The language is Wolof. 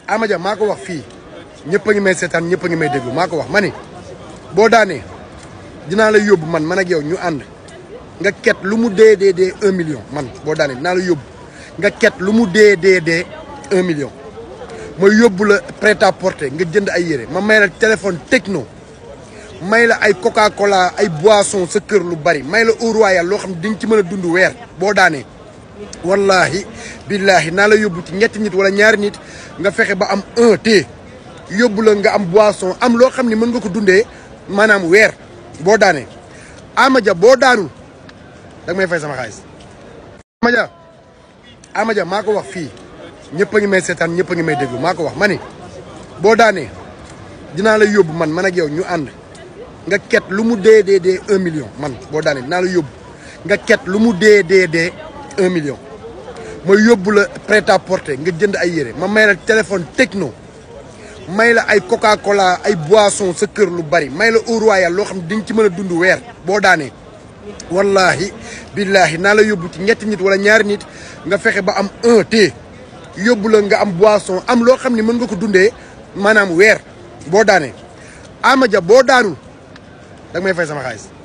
Amadia maa ko wax fii ñëpp a ngi may seetaan ñëpp a ngi may déglu maa ko wax ma ni boo daanee dinaa la yóbbu man ak yow ñu ànd nga ket lu mu dee 1 million man boo daanee dinaa la yóbbu nga ket lu mu dee 1 million ma yóbbu la prêt à porter nga jënd ay yére ma may la téléphone Tecno may la ay Coca Cola ay boisson sa kër lu bari may la Eau Royal loo xam ne di nga ci mën a dund weer boo daanee wallahi billahi naa la yóbbu ci ñetti nit wala ñaari nit nga fexe ba am yóbbu la nga am boisson am loo xam ne mën nga ko dundee maanaam weer boo daanee Amadia boo daanul da nga may fay sama xaalis. Amadia maa ko wax fii ñëpp a ngi may seetaan ñëpp a ngi may déglu maa ko wax ma ni boo daanee dinaa la yóbbu man ak yow ñu ànd nga ket lu mu dee 1 million man boo daanee dinaa la yóbbu nga ket lu mu dee 1 million ma yóbbu la prêt à porter nga jënd ay yére ma may la téléphone Tecno may la ay Coca Cola ay boisson sa kër lu bari may la Eau Royal loo xam ne di nga ci mën a dund weer boo daanee wallahi billahi naa la yóbbu ci ñetti nit wala ñaari nit nga fexe ba am yóbbu la nga am boisson am loo xam ne mën nga ko dundee maanaam weer boo daanee Amadia boo daanul da nga may fay sama xaalis.